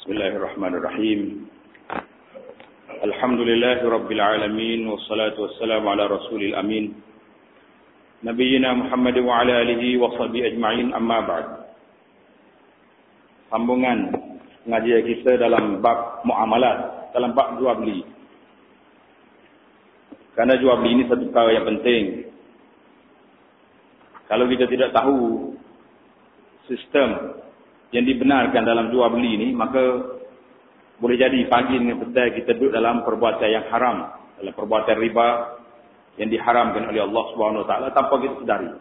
Bismillahirrahmanirrahim. Alhamdulillahi Rabbil Alamin. Wassalatu wassalamu ala Rasulil Amin. Nabiyyina Muhammad wa ala alihi wa sahbihi ajma'in, amma ba'd. Sambungan pengajian kita dalam bab muamalat, dalam bab jual beli. Karena jual beli ini satu perkara yang penting. Kalau kita tidak tahu sistem yang dibenarkan dalam jual beli ini, maka boleh jadi pagi dengan petang kita duduk dalam perbuatan yang haram, dalam perbuatan riba yang diharamkan oleh Allah Subhanahu Wa Taala tanpa kita sedari.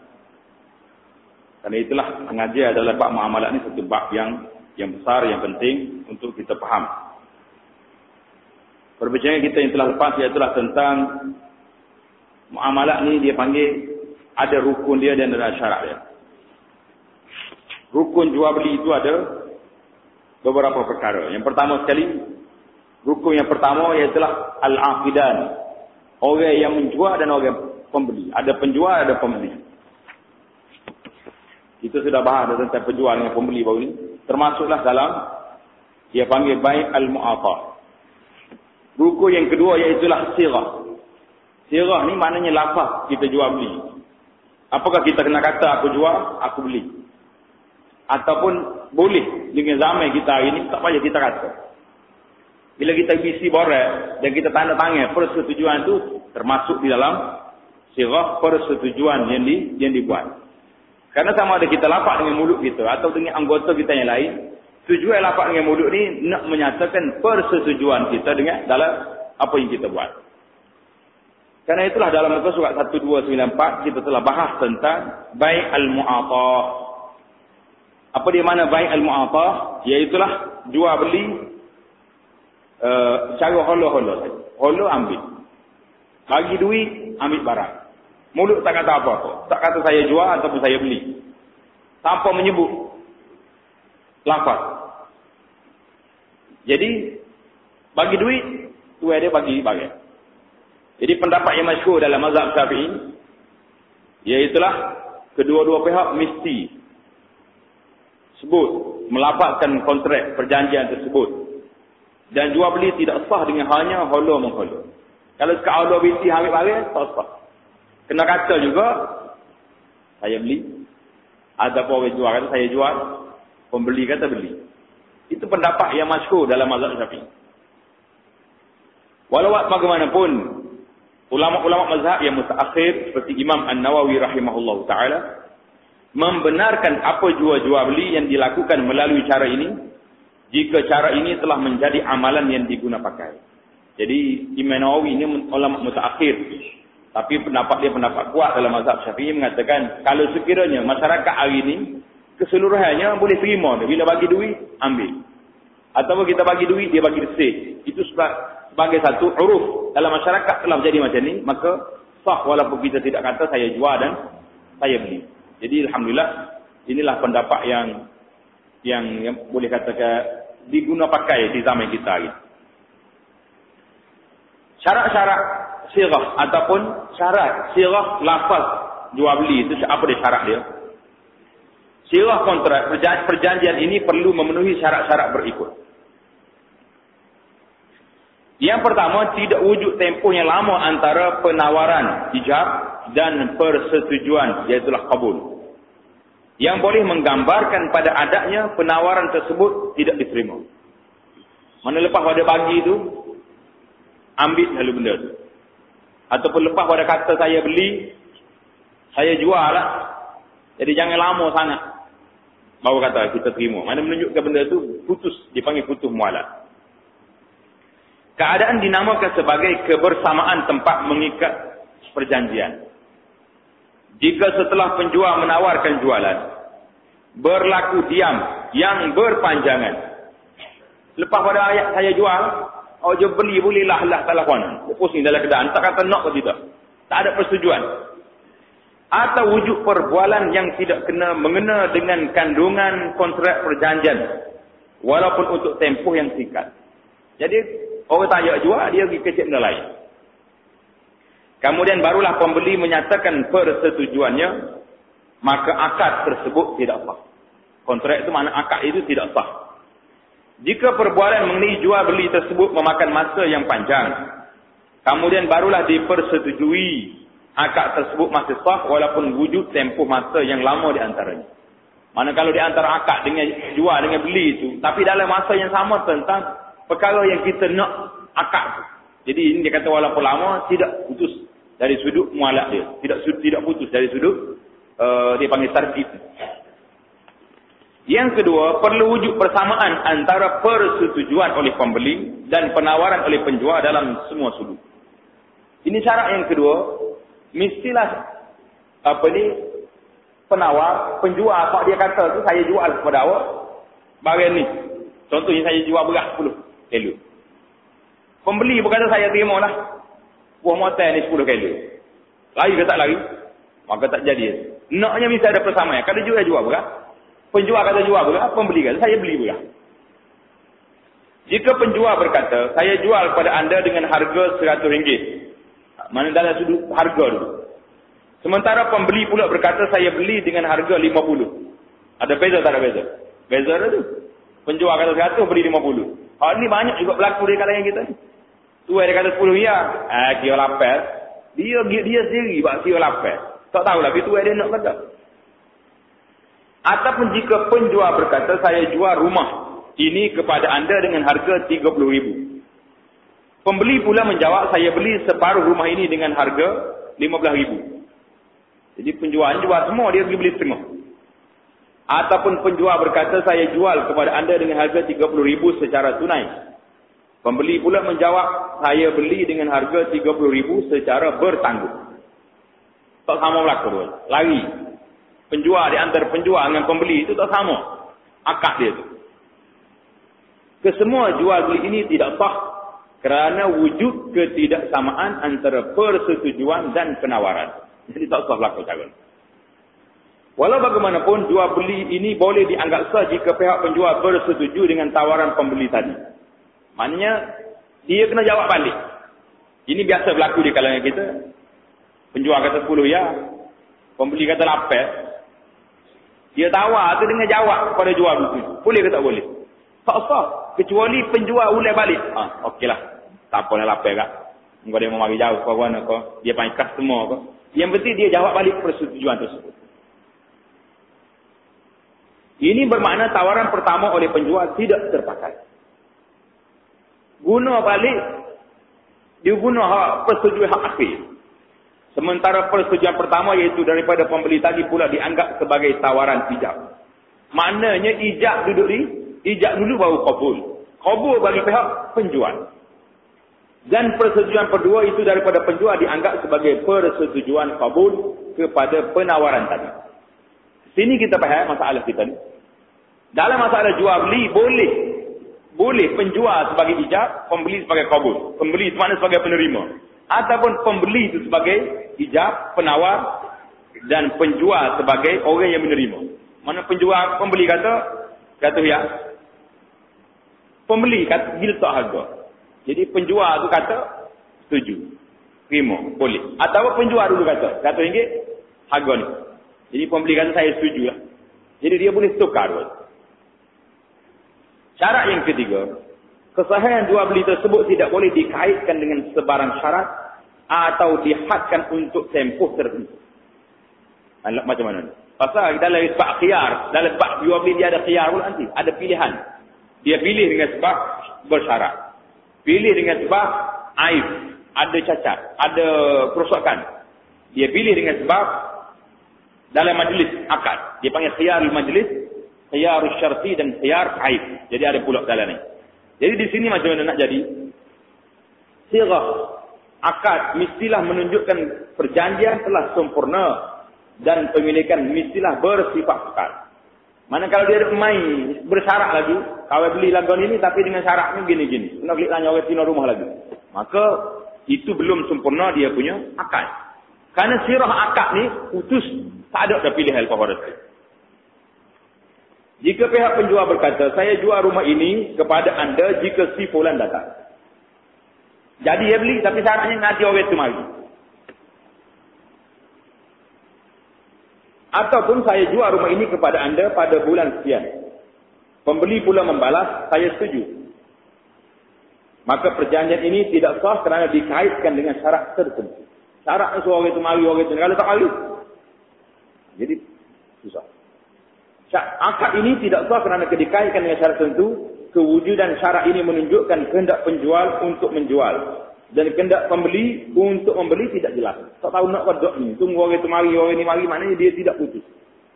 Karena itulah pengajian adalah bab muamalat ini satu bab yang besar, yang penting untuk kita faham. Perbincangan kita yang telah lepas ialah tentang muamalat ni, dia panggil ada rukun dia dan ada syarat dia. Rukun jual beli itu ada beberapa perkara. Yang pertama sekali, rukun yang pertama ialah al-aqidan. Orang yang menjual dan orang pembeli. Ada penjual, ada pembeli. Kita sudah bahas tentang penjual dengan pembeli baru ini. Termasuklah dalam dia panggil bai' al-mu'atah. Rukun yang kedua ialah sirah. Sirah ni maknanya lafaz kita jual beli. Apakah kita kena kata aku jual, aku beli? Ataupun boleh dengan zaman kita hari ini, tak payah kita kata. Bila kita bisi borang dan kita tanda tangan persetujuan itu termasuk di dalam sirah persetujuan yang dibuat. Karena sama ada kita lapak dengan mulut kita atau dengan anggota kita yang lain, tujuan lapak dengan mulut ni nak menyatakan persetujuan kita dengan dalam apa yang kita buat. Karena itulah dalam muka surat 1294 kita telah bahas tentang bai' al-mu'atah. Apa dia mana bai' al-mu'atah? Iaitulah jual beli cara holo-holo saja. Holo ambil. Bagi duit, ambil barang. Mulut tak kata apa-apa. Tak kata saya jual ataupun saya beli. Tanpa menyebut lafaz. Jadi, bagi duit, tuan dia bagi barang. Jadi pendapat yang masyhur dalam mazhab Syafi'i, iaitulah kedua-dua pihak mesti sebut, melafazkan kontrak perjanjian tersebut. Dan jual beli tidak sah dengan hanya holo mengholo. Kalau sekat holo binti ambil barang, tak sah. Kena kata juga, saya beli. Ataupun orang jual kata saya jual, pembeli kata beli. Itu pendapat yang masyhur dalam mazhab Syafi'i. Walau bagaimanapun, ulama-ulama mazhab yang mutaakhir seperti Imam An-Nawawi rahimahullahu ta'ala membenarkan apa jual beli yang dilakukan melalui cara ini jika cara ini telah menjadi amalan yang diguna pakai. Jadi Imam Nawawi ini ulama mutaakhir, tapi pendapat dia pendapat kuat dalam mazhab Syafi'i mengatakan kalau sekiranya masyarakat hari ini keseluruhannya boleh terima bila bagi duit ambil, atau kita bagi duit dia bagi resip, itu sebagai satu uruf dalam masyarakat telah menjadi macam ni, maka sah walaupun kita tidak kata saya jual dan saya beli. Jadi alhamdulillah inilah pendapat yang boleh katakan diguna pakai di zaman kita ini. Syarat-syarat sirah ataupun syarat sirah lafaz jual beli itu apa dia syarat dia? Sirah kontrak perjanjian ini perlu memenuhi syarat-syarat berikut. Yang pertama, tidak wujud tempoh yang lama antara penawaran ijab dan persetujuan, iaitulah kabul. Yang boleh menggambarkan pada adanya penawaran tersebut tidak diterima. Mana lepas pada bagi itu, ambil lalu benda itu. Ataupun lepas pada kata saya beli, saya jual lah. Jadi jangan lama sangat baru kata kita terima. Mana menunjukkan benda itu putus, dipanggil putus mualat. Keadaan dinamakan sebagai kebersamaan tempat mengikat perjanjian. Jika setelah penjual menawarkan jualan, berlaku diam yang berpanjangan. Lepas pada ayat saya jual, oh je beli bolehlah lah telefonan. Pusing dalam keadaan, tak kata nak atau tidak. Tak ada persetujuan. Atau wujud perbualan yang tidak mengena dengan kandungan kontrak perjanjian, walaupun untuk tempoh yang singkat. Jadi orang tak jual, dia pergi kecil benda lain. Kemudian barulah pembeli menyatakan persetujuannya, maka akad tersebut tidak sah. Kontrak itu makna akad itu tidak sah. Jika perbualan mengenai jual beli tersebut memakan masa yang panjang, kemudian barulah dipersetujui, akad tersebut masih sah walaupun wujud tempoh masa yang lama di antaranya. Mana kalau di antara akad dengan jual dengan beli itu, tapi dalam masa yang sama tentang perkara yang kita nak akad tu. Jadi ini dia kata walaupun lama tidak putus dari sudut mualak dia. Tidak putus dari sudut dia panggil tarjih. Yang kedua, perlu wujud persamaan antara persetujuan oleh pembeli dan penawaran oleh penjual dalam semua sudut. Ini syarat yang kedua, mestilah penawar, penjual, kalau dia kata tu saya jual kepada awak barang ni. Contohnya saya jual beras 10 kilo. Pembeli berkata saya terima lah. Buah motor ni 10 kilo. Lari ke tak lari? Maka tak jadi. Naknya mesti ada persamaan. Kalau jual beras, penjual kata jual beras, pembeli kata saya beli beras. Jika penjual berkata, saya jual kepada anda dengan harga RM100. Mana dalam sudut harga dulu. Sementara pembeli pula berkata, saya beli dengan harga RM50. Ada beza tak ada beza? Beza ada tu. Penjual kata 100, beli RM50. Hal ni banyak juga berlaku di kalangan kita ni. Tu dia kata 10 ya. Kira lapar. Dia sendiri buat kira lapar. Tak tahu lah, itu dia nak kata. Ataupun jika penjual berkata, saya jual rumah ini kepada anda dengan harga RM30,000. Pembeli pula menjawab, saya beli separuh rumah ini dengan harga RM15,000. Jadi penjual jual semua, dia pergi beli setengah. Ataupun penjual berkata, saya jual kepada anda dengan harga RM30,000 secara tunai. Pembeli pula menjawab, saya beli dengan harga RM30,000 secara bertangguh. Tak sama berlaku. Lari. Penjual di antara penjual dengan pembeli itu tak sama. Akad dia tu. Kesemua jual beli ini tidak sah kerana wujud ketidaksamaan antara persetujuan dan penawaran. Jadi tak sah berlaku cara. Walau bagaimanapun jual beli ini boleh dianggap sah jika pihak penjual bersetuju dengan tawaran pembeli tadi. Maknanya dia kena jawab balik. Ini biasa berlaku di kalangan kita. Penjual kata 10 ya. Pembeli kata 8. Dia tawar tu dengan jawab kepada jual beli. Boleh ke tak boleh? Tak sah. Kecuali penjual ulang balik. Okeylah. Tak apa nak 8 kak. Engkau dia mau mari jauh kau mana kau. Dia panggil customer kau. Yang penting dia jawab balik persetujuan tersebut. Ini bermakna tawaran pertama oleh penjual tidak terpakai. Guna balik, dia guna hak persetujuan hak akhir. Sementara persetujuan pertama iaitu daripada pembeli tadi pula dianggap sebagai tawaran ijab. Maknanya ijab dulu baru qabul. Qabul bagi pihak penjual. Dan persetujuan kedua itu daripada penjual dianggap sebagai persetujuan qabul kepada penawaran tadi. Sini kita faham masalah kita ni. Dalam masalah jual beli boleh penjual sebagai ijab, pembeli sebagai qabul. Pembeli mana sebagai penerima. Ataupun pembeli itu sebagai ijab, penawar, dan penjual sebagai orang yang menerima. Mana penjual, pembeli kata ya. Pembeli kata bil tak harga. Jadi penjual tu kata setuju. Terima, boleh. Atau penjual dulu kata RM100 harga ni. Jadi pembeli kata saya setuju lah. Jadi dia boleh tukar dulu. Syarat yang ketiga, kesahihan jual beli tersebut tidak boleh dikaitkan dengan sebarang syarat atau dihadkan untuk tempoh tertentu. Macam mana? Pasal dalam bab khiyar, dalam bab jual beli dia ada khiyar pula nanti, ada pilihan. Dia pilih dengan sebab bersyarat. Pilih dengan sebab aib, ada cacat, ada kerosakan. Dia pilih dengan sebab dalam majlis akad. Dia panggil khiyarul majlis, khiyarul syarti dan khiyar aib. Jadi ada pula dalam ni. Jadi di sini macam mana nak jadi? Sirah akad mestilah menunjukkan perjanjian telah sempurna dan pemilikan mestilah bersifat kekal. Mana kalau dia main bersyarat lagi, kawin beli lagu ini tapi dengan syaratnya gini-gini. Nak beli tanya orang Cina rumah lagi. Maka itu belum sempurna dia punya akad. Karena sirah akad ni putus, tak ada dah pilihan kepada saya. Jika pihak penjual berkata, saya jual rumah ini kepada anda jika si fulan datang. Jadi dia beli tapi syaratnya nanti orang itu mari. Ataupun saya jual rumah ini kepada anda pada bulan sekian. Pembeli pula membalas, saya setuju. Maka perjanjian ini tidak sah kerana dikaitkan dengan syarat tertentu. Syarat suruh orang itu mari, orang itu kalau tak mari. Jadi susah. Akad ini tidak sah kerana dikaitkan dengan syarat tertentu. Kewujudan syarat ini menunjukkan kehendak penjual untuk menjual. Dan kehendak pembeli untuk membeli tidak jelas. Tak tahu nak buat ni. Tunggu orang itu mari, orang ini mari, maknanya dia tidak putus.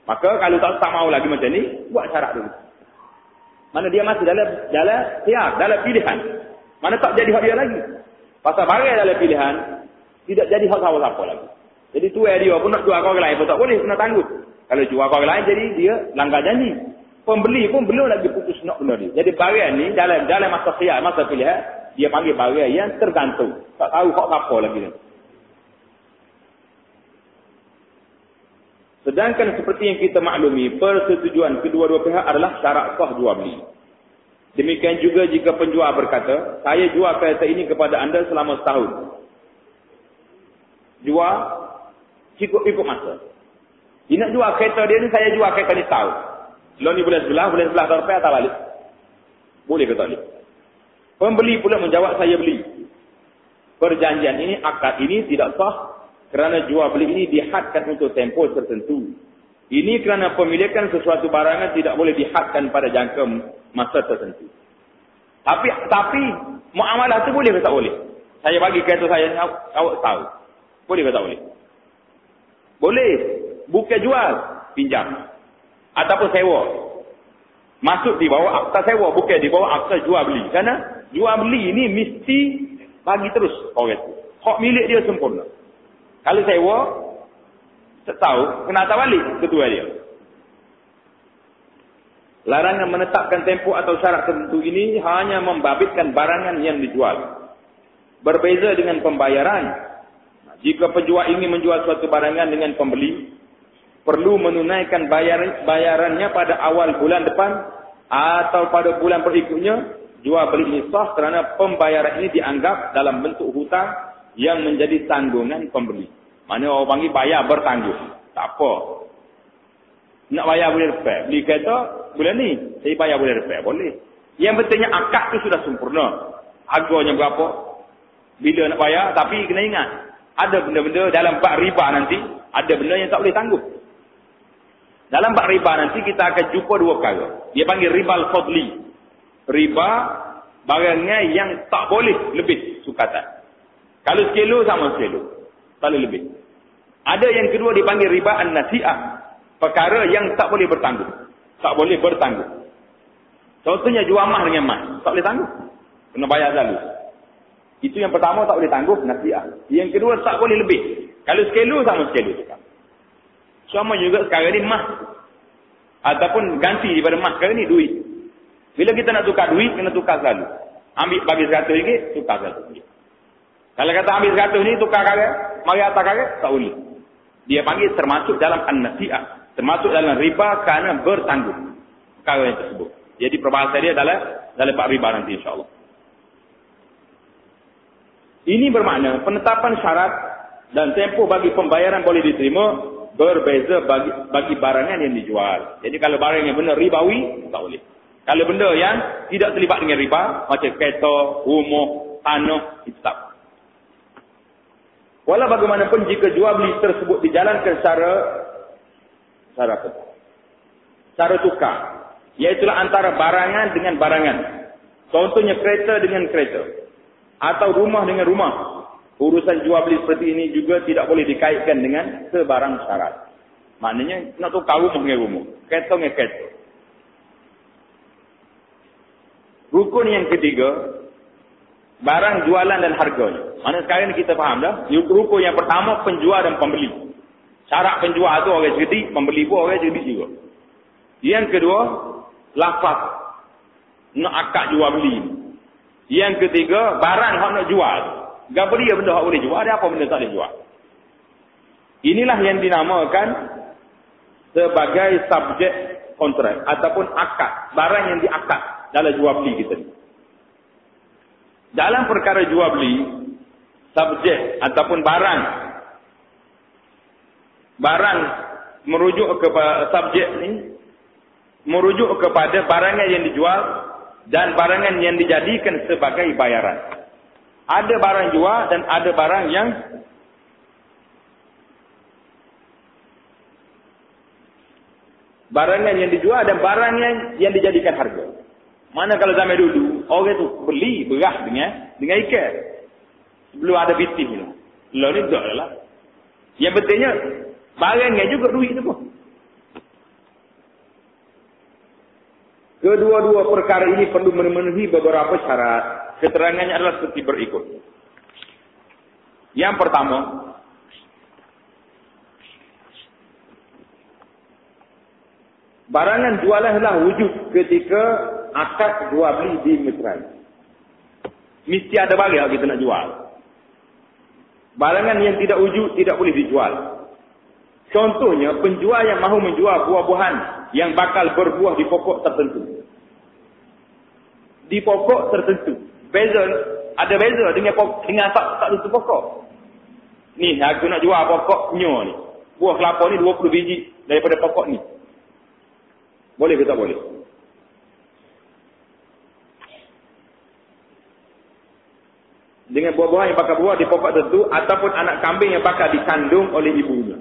Maka kalau tak mau lagi macam ni, buat syarat dulu. Mana dia masih dalam siap, dalam pilihan. Mana tak jadi hak dia lagi. Pasal barang dalam pilihan, tidak jadi hak siapa-siapa lagi. Jadi tu dia pun nak jual ke orang lain pun tak boleh, kena tangguh. Kalau jual ke orang lain, jadi dia langgar janji. Pembeli pun belum lagi putus nak benda dia. Jadi barang ni, dalam masa siap, masa pilihan, dia panggil barang yang tergantung. Tak tahu hak siapa lagi. Sedangkan seperti yang kita maklumi, persetujuan kedua-dua pihak adalah syarat sah jual beli. Demikian juga jika penjual berkata, saya jual kereta ini kepada anda selama setahun. Jual, ikut masa. Dia nak jual kereta dia ni, saya jual kereta ni setahun. Lalu ni bulan sebelah tahun depan atau balik. Boleh ke tak boleh? Pembeli pula menjawab, saya beli. Perjanjian ini, akad ini tidak sah kerana jual beli ini dihadkan untuk tempoh tertentu. Ini kerana pemilikan sesuatu barangan tidak boleh dihadkan pada jangka masa tertentu. Tapi muamalah tu boleh ke tak boleh? Saya bagi kereta saya ni, awak tahu. Boleh ke tak boleh? Boleh. Bukan jual, pinjam. Ataupun sewa. Masuk di bawah akta sewa, bukan di bawah akta jual beli. Kerana jual beli ni mesti bagi terus orang itu. Hak milik dia sempurna. Kalau sewa, tak tahu, kena hantar balik ketua dia. Larangan menetapkan tempoh atau syarat tertentu ini hanya membabitkan barangan yang dijual. Berbeza dengan pembayaran. Jika penjual ingin menjual suatu barangan dengan pembeli, perlu menunaikan bayarannya pada awal bulan depan atau pada bulan berikutnya. Jual beli ini sah kerana pembayaran ini dianggap dalam bentuk hutang yang menjadi tanggungan pembeli. Mana orang panggil bayar bertanggung. Tak apa. Nak bayar boleh repair. Beli kereta bulan ni, saya bayar boleh repair. Boleh. Yang pentingnya akad tu sudah sempurna. Harganya berapa? Bila nak bayar. Tapi kena ingat, ada benda-benda dalam bab riba nanti, ada benda yang tak boleh tangguh. Dalam bab riba nanti kita akan jumpa dua perkara. Dia panggil riba al-fadli. Riba barangnya yang tak boleh lebih sukatan. Kalau sekilo sama sekilo. Tak boleh lebih. Ada yang kedua dipanggil riba an-nasi'ah. Perkara yang tak boleh bertangguh. Tak boleh bertangguh. Contohnya jual emas dengan emas. Tak boleh tangguh. Kena bayar selalu. Itu yang pertama tak boleh tangguh, nasi'ah. Yang kedua tak boleh lebih. Kalau sekilo sama sekilo. Sama juga sekarang ni emas. Ataupun ganti daripada emas sekarang ni duit. Bila kita nak tukar duit, kena tukar selalu. Ambil bagi RM100, tukar selalu. Kalau kata ambil 100 ni tukar karet, mari atas karet, tak boleh. Dia panggil termasuk dalam an-nasi'ah. Termasuk dalam riba kerana bertanggung. Perkara yang tersebut. Jadi perbahasan dia dalam bab riba nanti insyaAllah. Ini bermakna penetapan syarat dan tempoh bagi pembayaran boleh diterima berbeza bagi barangan yang dijual. Jadi kalau barang yang benar ribawi, tak boleh. Kalau benda yang tidak terlibat dengan riba, macam kereta, rumah, tanah, itu tak. Walau bagaimanapun jika jual beli tersebut dijalankan secara tukar, iaitulah antara barangan dengan barangan. Contohnya kereta dengan kereta atau rumah dengan rumah. Urusan jual beli seperti ini juga tidak boleh dikaitkan dengan sebarang syarat. Maknanya nak tukar rumah dengan rumah, kereta dengan kereta. Rukun yang ketiga, barang jualan dan harganya. Mana sekarang ni kita faham dah. Rukun yang pertama, penjual dan pembeli. Syarat penjual tu orang cerdik, pembeli pun orang cerdik juga. Yang kedua, lafaz nak akad jual beli. Yang ketiga, barang hak nak jual. Gapo dia benda hak boleh jual, ada apa benda tak boleh jual. Inilah yang dinamakan sebagai subjek kontrak ataupun akad, barang yang diakad dalam jual beli kita ni. Dalam perkara jual beli, subjek ataupun barang merujuk kepada subjek ni merujuk kepada barangan yang dijual dan barangan yang dijadikan sebagai bayaran. Ada barang jual dan ada barang yang dijual dan barang yang dijadikan harga. Mana kalau zaman dulu, orang tu beli beras dengan ikan. Sebelum ada bitih ni. Lalu ni tak lah. Yang pentingnya, barangnya juga duit tu pun. Kedua-dua perkara ini perlu memenuhi beberapa syarat. Keterangannya adalah seperti berikut. Yang pertama, barangan jualanlah wujud ketika akad jual beli di Mesra. Mesti ada barang kita nak jual. Barangan yang tidak wujud tidak boleh dijual. Contohnya, penjual yang mahu menjual buah-buahan yang bakal berbuah di pokok tertentu. Di pokok tertentu. Ada beza dengan tak tentu pokok. Ni, aku nak jual pokoknya ni. Buah kelapa ni 20 biji daripada pokok ni. Boleh ke tak boleh? Dengan buah-buahan yang bakal buah di pokok tertentu ataupun anak kambing yang bakal dikandung oleh ibunya.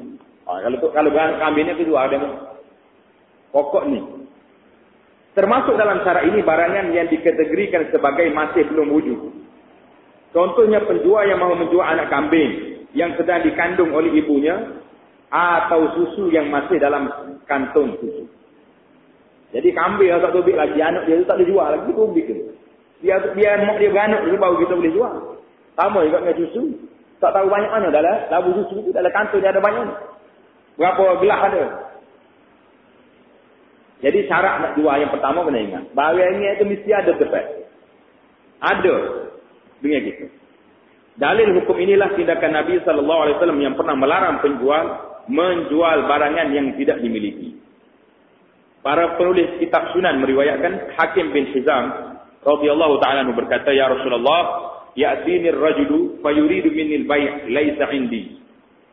Kalau anak kambing ni kedua ada pokok ni. Termasuk dalam cara ini barangan yang dikategorikan sebagai masih belum wujud. Contohnya penjual yang mahu menjual anak kambing yang sedang dikandung oleh ibunya atau susu yang masih dalam kantung susu. Jadi kambing yang tak tubik lagi, anak dia tu tak boleh jual lagi, tubik ke. Biar mak dia beranak dulu baru kita boleh jual. Sama juga dengan susu. Tak tahu banyak mana dalam labu susu tu, dalam kantung dia ada banyak. Berapa gelas ada. Jadi syarat nak jual yang pertama kena ingat. Barangnya itu mesti ada tempat. Ada. Dengan gitu. Dalil hukum inilah tindakan Nabi SAW yang pernah melarang penjual menjual barangan yang tidak dimiliki. Para penulis kitab Sunan meriwayatkan Hakim bin Hizam radhiyallahu ta'ala berkata, "Ya Rasulullah, ya'tini ar-rajulu fayuridu minni al-bay' laysa 'indi.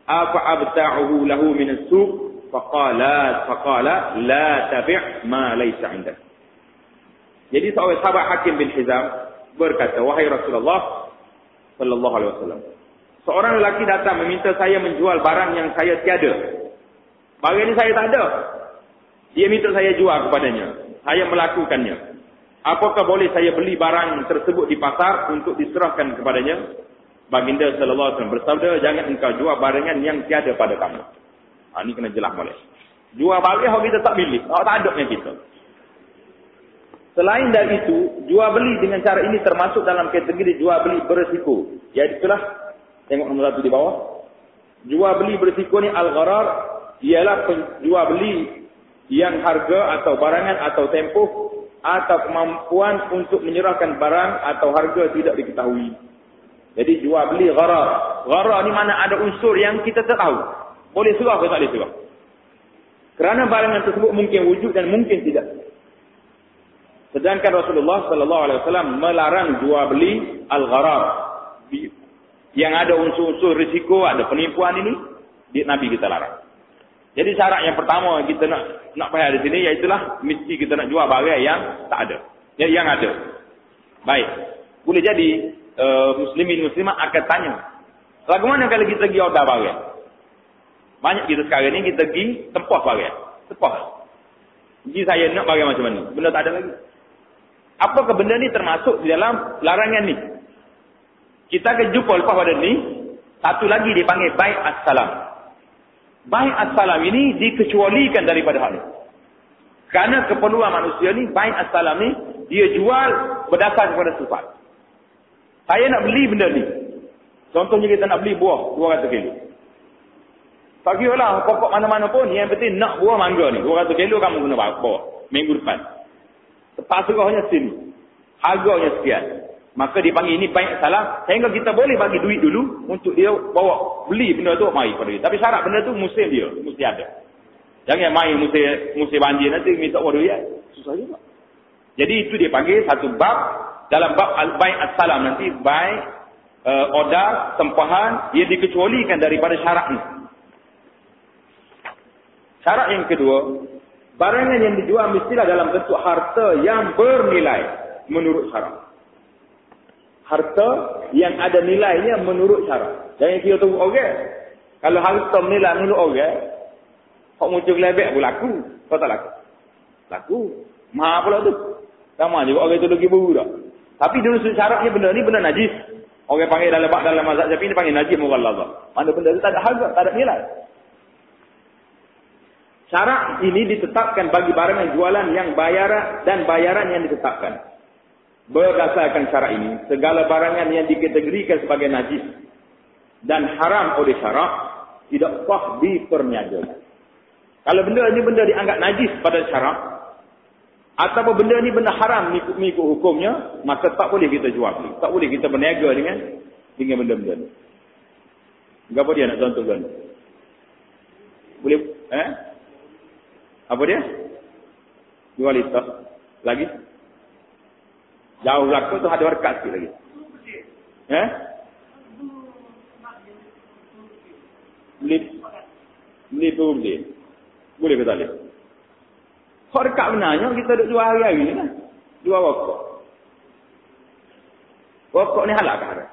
Afa abta'uhu lahu min as-suq?" Faqala la tabi' ma laysa 'indak. Jadi seorang sahabat Hakim bin Hizam berkata, "Wahai Rasulullah sallallahu alaihi wasallam, seorang lelaki datang meminta saya menjual barang yang saya tiada. Barang ini saya tak ada. Dia minta saya jual kepadanya. Saya melakukannya. Apakah boleh saya beli barang tersebut di pasar untuk diserahkan kepadanya?" Baginda sallallahu alaihi wasallam bersabda, "Jangan engkau jual barangan yang tiada pada kamu." Ini kena jelas boleh. Jual barang yang kita tak milik, tak ada dengan kita. Selain dari itu, jual beli dengan cara ini termasuk dalam kategori jual beli berisiko. Jadi itulah, tengok nombor 1 di bawah. Jual beli berisiko ni al-gharar, ialah jual beli yang harga atau barangan atau tempoh atau kemampuan untuk menyerahkan barang atau harga tidak diketahui. Jadi jual beli gharar. Gharar ni mana ada unsur yang kita tak tahu. Boleh serah ke tak boleh serah. Kerana barangan tersebut mungkin wujud dan mungkin tidak. Sedangkan Rasulullah sallallahu alaihi wasallam melarang jual beli al-gharar. Yang ada unsur-unsur risiko, ada penipuan ini, Nabi kita larang. Jadi syarat yang pertama kita nak faham di sini iaitulah mesti kita nak jual barang yang tak ada. Jadi yang ada. Baik. Boleh jadi muslimin muslimat akan tanya, bagaimana kalau kita pergi order barang? Banyak kita sekarang ni kita pergi tempah barang. Tempah. Jadi saya nak barang macam mana? Benda tak ada lagi. Apakah benda ni termasuk di dalam larangan ni? Kita akan jumpa lepas pada ni, satu lagi dipanggil bai' as-salam. Bai' as-salam ini dikecualikan daripada hal ini. Kerana keperluan manusia ni, bai' as-salam ni, dia jual berdasar kepada sifat. Saya nak beli benda ni. Contohnya kita nak beli buah 200 kilo. Tak kira lah pokok mana-mana pun, yang penting nak buah mangga ni. 200 kilo kamu kena bawa minggu depan. Terpaksa sini. Harganya sekian. Maka dipanggil ini bai' salam. Sehingga kita boleh bagi duit dulu untuk dia bawa beli benda tu mari pada dia. Tapi syarat benda tu musim dia. Mesti ada. Jangan main musim banjir nanti minta orang duit. Susah juga. Jadi itu dia panggil satu bab. Dalam bab al-bai' as-salam nanti bai' order, tempahan, ia dikecualikan daripada syarat ni. Syarat yang kedua, Barangan yang dijual mestilah dalam bentuk harta yang bernilai menurut syarak. Harta yang ada nilainya menurut syarak. Jangan kira tunggu orang. Kalau harta menilai menurut orang, hak muncul lebek pun laku. Kau tak laku? Laku. Mahal pula tu. Sama juga orang tu lagi buru dah. Tapi dulu syaratnya benda ni benda najis. Orang panggil dalam mazhab Syafi'i ni panggil najis mughallazah. Mana benda tu tak ada harga, tak ada nilai. Syarat ini ditetapkan bagi barangan jualan yang bayaran yang ditetapkan. Berdasarkan syarat ini, segala barangan yang dikategorikan sebagai najis dan haram oleh syarak tidak sah diperniagakan. Kalau benda ini benda dianggap najis pada syarak, ataupun benda ni benda haram mengikut hukumnya, maka tak boleh kita jual beli. Tak boleh kita berniaga dengan benda-benda ni. Apa dia nak contohkan? Boleh apa dia? Jual itu. Lagi? Jauh belakang tu ada berkat sikit lagi. Beli tu boleh. Boleh ke tak boleh? Kau dekat benarnya kita duk jual hari-hari ni kan? Jual rokok. Rokok ni halal ke haram?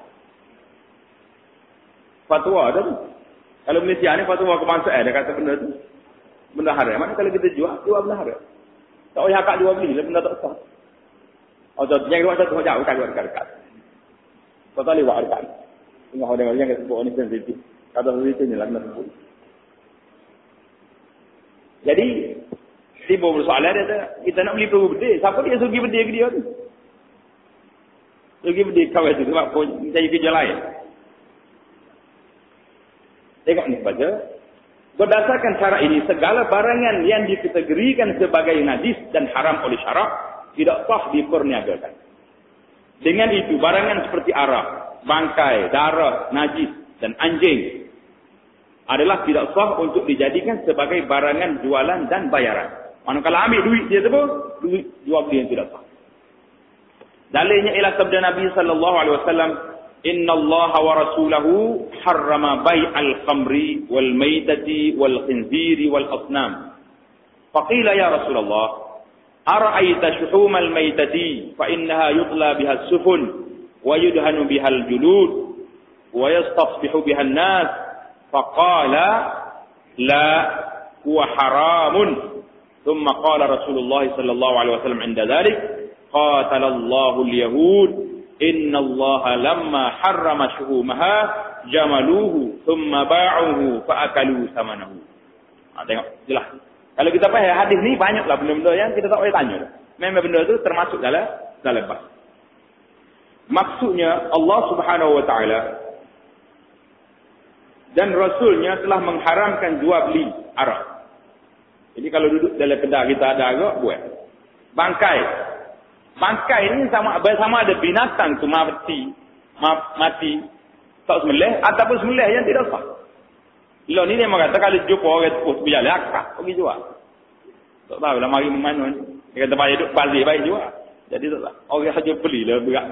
Fatwa ada tu. Kalau Malaysia ni fatwa kebangsaan dia kata benda tu benda haram. Mana kalau kita jual benda haram. Tak boleh akak jual beli, benda tak sah. Oh, yang dua satu jauh tak dekat. Kau tak boleh buat dekat. Tengok orang yang kata sebut ni sensitif. Kata sensitif ni lah kena sebut. Jadi timbul persoalan dia, kita nak beli perlu bedil. Siapa dia suruh pergi bedil ke dia tu? Suruh pergi bedil kawan tu sebab cari kerja lain. Tengok ni baca. Berdasarkan cara ini, segala barangan yang dikategorikan sebagai najis dan haram oleh syarak tidak sah diperniagakan. Dengan itu, barangan seperti arak, bangkai, darah, najis dan anjing adalah tidak sah untuk dijadikan sebagai barangan jualan dan bayaran. Manakala ambil duit dia tu, duit jual beli yang tidak sah. Dalilnya ialah sabda Nabi sallallahu alaihi wasallam, "Inna Allah wa rasulahu harrama bai'al khamri wal maitati wal khinziri wal asnam." Faqila ya Rasulullah, "Ara'aita shuhumal maitati fa innaha yutla biha as-sufun wa yudhanu biha al-julud wa yastasbihu biha an-nas?" Faqala, "La huwa haramun." Thumma qala Rasulullah sallallahu alaihi wasallam 'inda dhalik, "Qatalallahu al-yahud, inna Allah lamma harrama shuhumaha jamaluhu thumma ba'uhu fa akalu samanahu." Tengok, jelas. Kalau kita faham hadis ni banyaklah benda-benda yang kita tak boleh tanya. Memang benda tu termasuk dalam bab. Maksudnya Allah Subhanahu wa taala dan Rasulnya telah mengharamkan jual beli arak. Jadi kalau duduk dalam kedai kita ada arak, buat. Bangkai. Bangkai ni sama ada binatang tu mati tak sembelih ataupun sembelih yang tidak sah. Lo ni dia mengata kalau jumpa orang tu berjalan akak pergi jual. Tak tahu lah mari mana ni. Dia kata bayar duk balik baik jual. Jadi tak tahu. Orang saja belilah berat.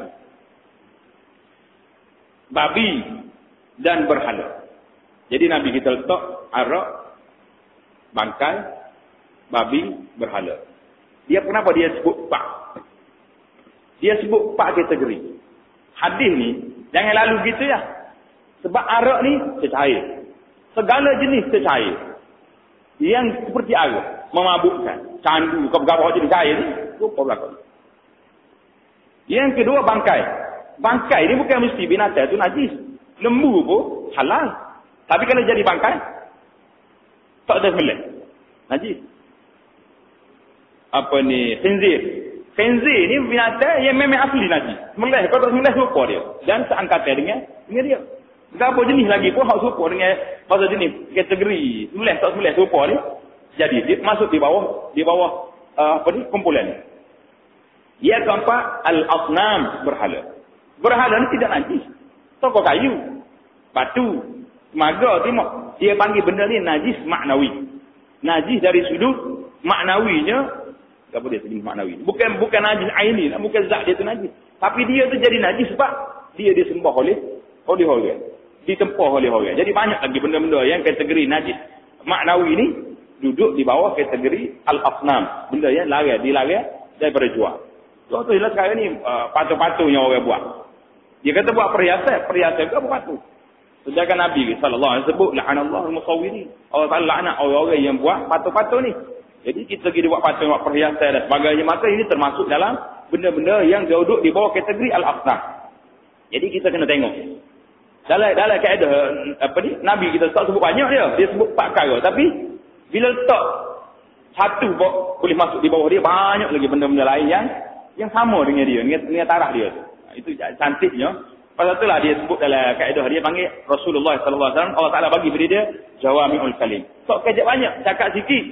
Babi dan berhala. Jadi Nabi kita letak arak, bangkai, babi, berhala. Dia kenapa dia sebut pak? Dia sebut 4 kategori. Hadis ni jangan lalu gitu ya. Sebab arak ni cecair. Segala jenis cecair yang seperti arak, memabukkan, candu, apa jenis cair ni, rupa belakang. Yang kedua bangkai. Bangkai ni bukan mesti binatang tu najis. Lembu pun halal. Tapi kalau jadi bangkai, tak ada sembelih. Najis. Apa ni? Khinzir. Khinzir ni binatang yang memang asli najis. Sembelih, kalau tak sembelih serupa dia. Dan seangkatan dengan dia. Berapa jenis lagi pun hak serupa dengan pasal jenis kategori sembelih tak sembelih serupa ni. Jadi dia masuk di bawah apa ni? Kumpulan ni. Yang keempat, al-asnam, berhala. Berhala ni tidak najis. Tokoh kayu, batu, temaga, timok. Dia panggil benda ni najis maknawi. Najis dari sudut maknawinya. Apa dia jenis maknawi? Bukan najis aini, bukan zat dia tu najis. Tapi dia tu jadi najis sebab dia disembah oleh orang. Ditempah oleh orang. Jadi banyak lagi benda-benda yang kategori najis maknawi ni duduk di bawah kategori al-asnam. Benda yang dilarang daripada jual. Contohnya sekarang ni patung-patung yang orang buat. Dia kata buat perhiasan ke apa patung? Sedangkan Nabi sallallahu alaihi wasallam sebut la'anallahu al-musawwirin. Allah Taala laknat orang-orang yang buat patung-patung ni. Jadi kita pergi buat patung, buat perhiasan dan sebagainya, maka ini termasuk dalam benda-benda yang duduk di bawah kategori al-asnam. Jadi kita kena tengok. Dalam kaedah Nabi kita tak sebut banyak dia sebut 4 perkara, tapi bila letak satu boleh masuk di bawah dia, banyak lagi benda-benda lain yang sama dengan dia, dengan taraf dia. Itu cantiknya. Pasal itulah dia sebut dalam kaedah dia panggil Rasulullah sallallahu alaihi wasallam, Allah Taala bagi beri dia jawami'ul kalim. Tak kejap banyak, cakap sikit,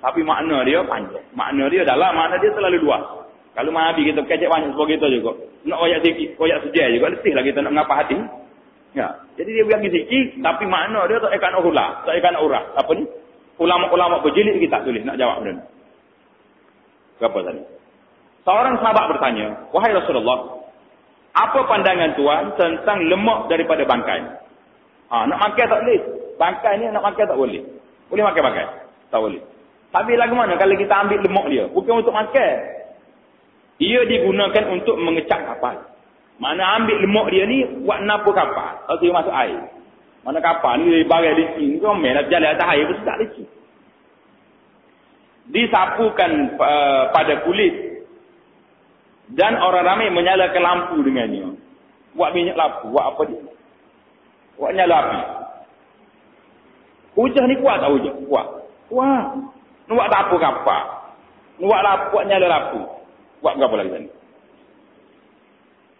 tapi makna dia panjang. Makna dia dalam, makna dia terlalu luas. Kalau Nabi kita kejap banyak sebab kita juga. Nak koyak sikit, koyak sejai juga, letihlah kita nak mengapa hati. Ya. Jadi dia bagi sikit, tapi makna dia tak akan ulah, tak akan urah. Apa ni? Ulama-ulama berjilid kita tulis nak jawab benda ni. Berapa tadi? Seorang sahabat bertanya, "Wahai Rasulullah, apa pandangan tuan tentang lemak daripada bangkai?" Nak makan tak boleh. Bangkai ni nak makan tak boleh. Boleh makan bangkai? Tak boleh. Tapi lagu mana kalau kita ambil lemak dia? Bukan untuk makan. Ia digunakan untuk mengecap kapal. Mana ambil lemak dia ni buat napu kapal. Kalau dia masuk air. Mana kapal ni bagai licin. Ni comel lah berjalan atas air pun sedap licin. Disapukan pada kulit. Dan orang ramai menyalakan lampu dengannya. Buat minyak lampu. Buat apa dia? Buat nyala api. Hujah ni kuat tak hujah? Kuat. Kuat. Nak buat tak apa kapal. Nak buat lampu, buat nyala lampu. Buat berapa lagi tadi?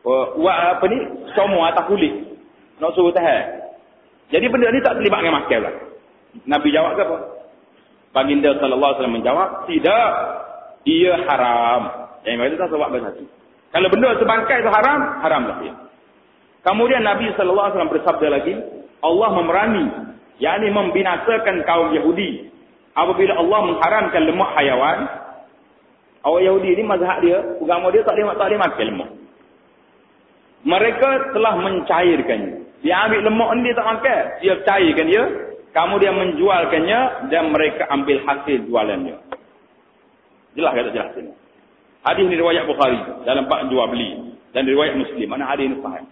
Buat apa ni? Semua atas kulit. Nak suruh tahan. Jadi benda ni tak terlibat dengan makan lah. Nabi jawab ke apa? Baginda sallallahu alaihi wasallam menjawab, tidak. Ia haram. Yang itu tak sebab bersatu. Kalau benda sebangkai itu haram, haramlah dia. Kemudian Nabi sallallahu alaihi wasallam bersabda lagi, Allah memerangi, yakni membinasakan kaum Yahudi apabila Allah mengharamkan lemak haiwan. Orang Yahudi ni mazhab dia, agama dia tak boleh makan lemak. Mereka telah mencairkannya. Dia ambil lemak ni dia tak makan, dia cairkan dia, kemudian menjualkannya dan mereka ambil hasil jualannya. Jelas ke tak jelas ini? Hadis ni riwayat Bukhari dalam bab jual beli dan riwayat Muslim. Mana hadis ni sahih.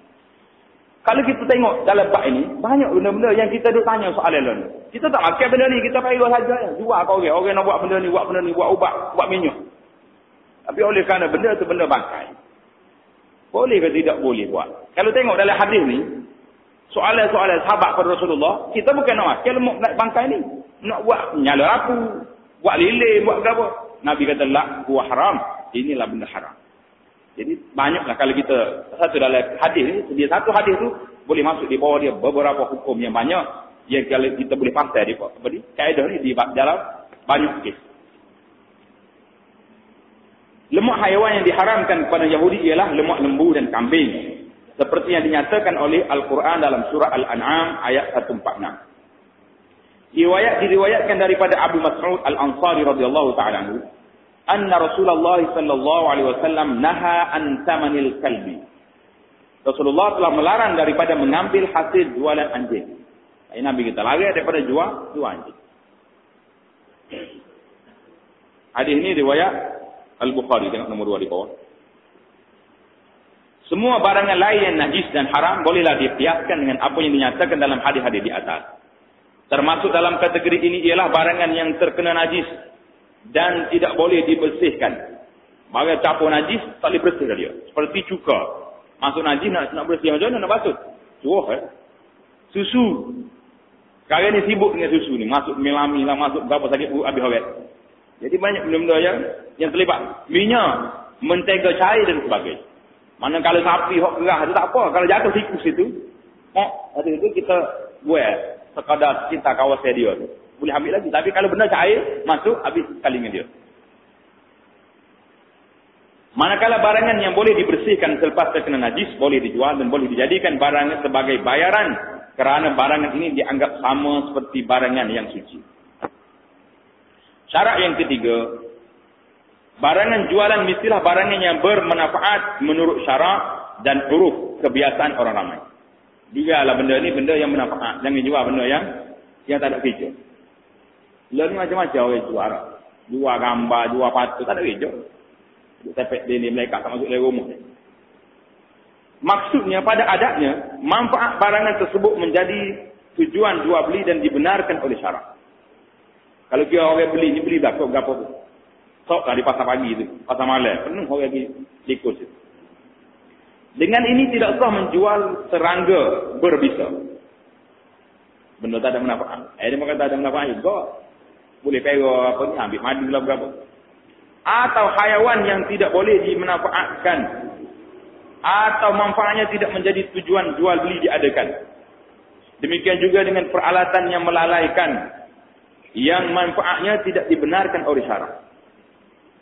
Kalau kita tengok dalam bab ini, banyak benda-benda yang kita duk tanya soalan lain. Kita tak makan benda ni, kita pergi saja ya. Jual kau orang nak buat benda ni, buat ubat, buat minyak. Tapi oleh kerana benda tu benda bangkai. Boleh ke tidak boleh buat? Kalau tengok dalam hadis ni, soalan-soalan sahabat pada Rasulullah, kita bukan nak makan lemak bangkai ni. Nak buat nyala rapu, buat lilin, buat apa. Nabi kata, la, huwa haram. Inilah benda haram. Jadi, banyaklah kalau kita, satu dalam hadis ni, dia satu hadis tu, boleh masuk di bawah dia beberapa hukum yang banyak, yang kalau kita boleh pasal dia, apa ni, kaedah ni di dalam banyak kes. Lemak haiwan yang diharamkan kepada Yahudi ialah lemak lembu dan kambing. Seperti yang dinyatakan oleh Al-Quran dalam surah Al-An'am ayat 146. Diriwayatkan daripada Abu Mas'ud Al-Ansari radhiyallahu ta'ala anhu, anna Rasulullah sallallahu alaihi wasallam naha an thamanil kalbi. Rasulullah telah melarang daripada mengambil hasil jualan anjing. Nabi kita larang daripada jual anjing. Hadis ini riwayat Al-Bukhari, tengok nombor 2 di bawah. Semua barangan lain yang najis dan haram bolehlah dikiaskan dengan apa yang dinyatakan dalam hadis-hadis di atas. Termasuk dalam kategori ini ialah barangan yang terkena najis dan tidak boleh dibersihkan. Barang capur najis tak boleh bersihkan dia. Seperti cuka. Masuk najis nak bersih macam mana nak basuh? Suruh Susu. Sekarang ni sibuk dengan susu ni. Masuk melami lah, masuk berapa sakit perut habis awet. Jadi banyak benda-benda yang terlibat. Minyak, mentega cair dan sebagainya. Mana kalau sapi hok gerah tu tak apa. Kalau jatuh tikus itu, ada itu kita buat sekadar cinta kawasan dia tu. Boleh ambil lagi. Tapi kalau benda cair, masuk, habis sekali dengan dia. Manakala barangan yang boleh dibersihkan selepas terkena najis, boleh dijual dan boleh dijadikan barangan sebagai bayaran. Kerana barangan ini dianggap sama seperti barangan yang suci. Syarat yang ketiga, barangan jualan mestilah barangan yang bermanfaat menurut syarak dan uruf kebiasaan orang ramai. Jugalah benda ni benda yang bermanfaat. Jangan jual benda yang tak ada kerja. Lalu macam-macam orang jual. Jual gambar, jual patung, tak ada hijau. Tepek dia ni mereka tak masuk dalam rumah. Maksudnya pada adatnya, manfaat barangan tersebut menjadi tujuan jual beli dan dibenarkan oleh syarak. Kalau kira orang beli, ni beli berapa tu. Sok lah di pasar pagi tu, pasar malam, penuh orang pergi ikut situ. Dengan ini tidak sah menjual serangga berbisa. Benda tak ada manfaat. Dia makan tak ada manfaat juga. Boleh perah apa ni, ambil madu lah berapa. Atau haiwan yang tidak boleh dimanfaatkan. Atau manfaatnya tidak menjadi tujuan jual beli diadakan. Demikian juga dengan peralatan yang melalaikan. Yang manfaatnya tidak dibenarkan oleh syarak.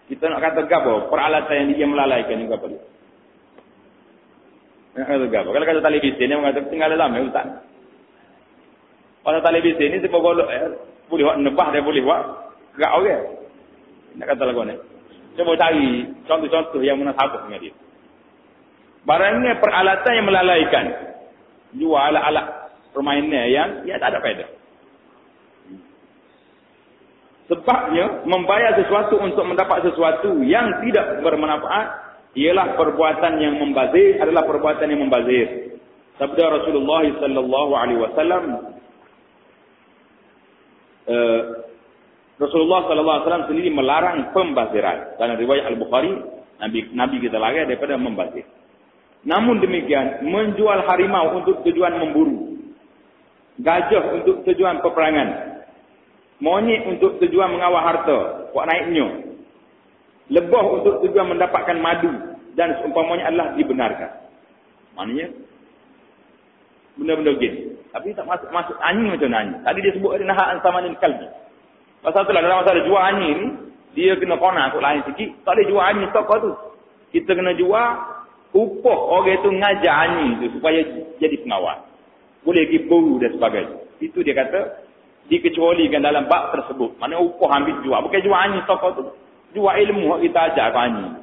Kita nak kata apa? Peralatan yang melalaikan juga apa dia? Nak kata apa? Kalau kata tali bising, dia mengatakan tinggal dalam ya Ustaz. Pasal tali bising ni sebab golok boleh buat nebah, dia boleh buat gerak orang. Nak kata lagu ni. Cuba cari contoh-contoh yang munasabah dengan dia. Barangnya peralatan yang melalaikan. Jual alat-alat permainan yang tak ada faedah. Sebabnya membayar sesuatu untuk mendapat sesuatu yang tidak bermanfaat ialah perbuatan yang membazir, adalah perbuatan yang membazir. Sabda Rasulullah sallallahu alaihi wasallam, Rasulullah sallallahu alaihi wasallam sendiri melarang pembaziran. Dalam riwayat Al-Bukhari, Nabi kita larang daripada membazir. Namun demikian, menjual harimau untuk tujuan memburu, gajah untuk tujuan peperangan, monyet untuk tujuan mengawal harta, buat naiknya, lebah untuk tujuan mendapatkan madu dan seumpamanya adalah dibenarkan. Maknanya benda-benda begini. Tapi tak masuk anjing macam anjing. Tadi dia sebut ada nahaan samanin kalbi. Pasal itulah dalam masalah jual anjing ni, dia kena kona kot lain sikit. Tak boleh jual anjing toko tu. Kita kena jual upah orang tu ngajar anjing tu supaya jadi pengawal. Boleh pergi buru dan sebagainya. Itu dia kata dikecualikan dalam bab tersebut. Maknanya upah ambil jual. Bukan jual anjing toko tu. Jual ilmu yang kita ajar ke anjing.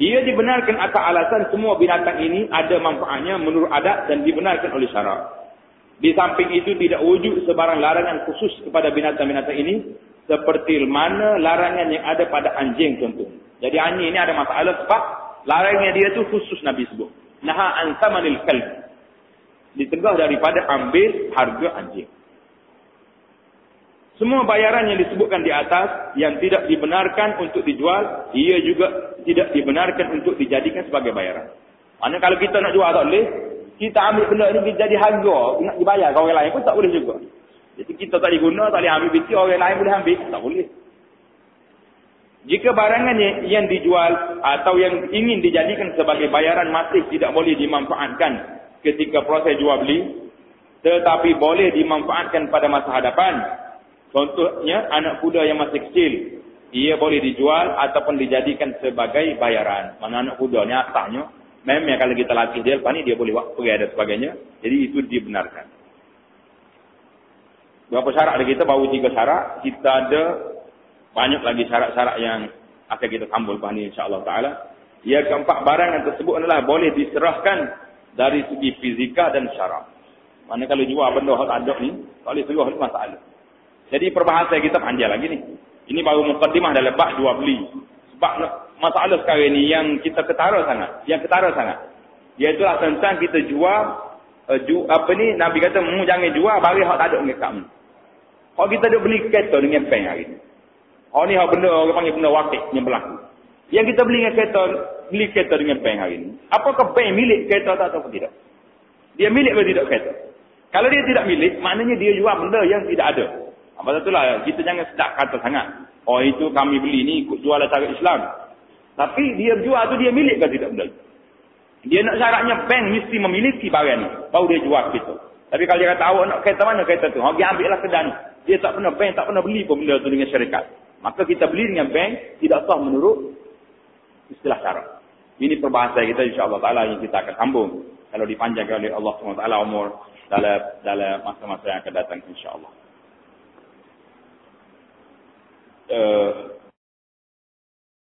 Ia dibenarkan atas alasan semua binatang ini ada manfaatnya menurut adat dan dibenarkan oleh syarak. Di samping itu tidak wujud sebarang larangan khusus kepada binatang-binatang ini seperti mana larangan yang ada pada anjing contoh. Jadi anjing ini ada masalah sebab larangannya dia tu khusus Nabi sebut. Naha an samanil kalb. Ditegah daripada ambil harga anjing. Semua bayaran yang disebutkan di atas yang tidak dibenarkan untuk dijual, ia juga tidak dibenarkan untuk dijadikan sebagai bayaran. Maksudnya kalau kita nak jual tak boleh, kita ambil benda ini jadi harga, nak dibayar ke orang lain pun tak boleh juga. Jadi kita tak diguna, tak boleh ambil biti, orang lain boleh ambil, tak boleh. Jika barangan yang dijual atau yang ingin dijadikan sebagai bayaran masih tidak boleh dimanfaatkan ketika proses jual beli, tetapi boleh dimanfaatkan pada masa hadapan. Contohnya anak kuda yang masih kecil, ia boleh dijual ataupun dijadikan sebagai bayaran. Mana anak kuda ni asalnya, memang kalau kita latih dia, lepas ni dia boleh buat pergi dan sebagainya. Jadi itu dibenarkan. Berapa syarat ada kita? Baru 3 syarat. Kita ada banyak lagi syarat-syarat yang akan kita sambung lepas ni insyaAllah ta'ala. Yang keempat, barang yang tersebut adalah boleh diserahkan dari segi fizikal dan syarak. Mana kalau jual benda yang tak ada ni, tak boleh serah ni masalah. Jadi perbahasan kita panjang lagi ni. Ini baru mukadimah dalam bab jual beli. Sebab masalah sekarang ni yang kita ketara sangat. Iaitulah tentang kita jual, Nabi kata, mu jangan jual barang hak tak ada dengan kamu. Kalau kita ada beli kereta dengan bank hari ni. Oh ni hak benda, orang panggil benda wakil yang berlaku. Yang kita beli kereta dengan bank hari ni. Apakah bank milik kereta atau tidak? Dia milik atau tidak kereta? Kalau dia tidak milik, maknanya dia jual benda yang tidak ada. Sebab itulah kita jangan sedap kata sangat. Oh itu kami beli ni ikut jual cara Islam. Tapi dia jual tu dia milik ke tidak benda? Dia nak syaratnya bank mesti memiliki barang ni. Baru dia jual kereta. Tapi kalau dia kata awak nak kereta mana kereta tu? Dia ambil lah kedai ni. Dia tak pernah bank tak pernah beli pun benda tu dengan syarikat. Maka kita beli dengan bank tidak sah menurut istilah syarat. Ini perbahasan kita insya-Allah taala yang kita akan sambung kalau dipanjangkan oleh Allah SWT umur dalam masa-masa yang akan datang insya-Allah.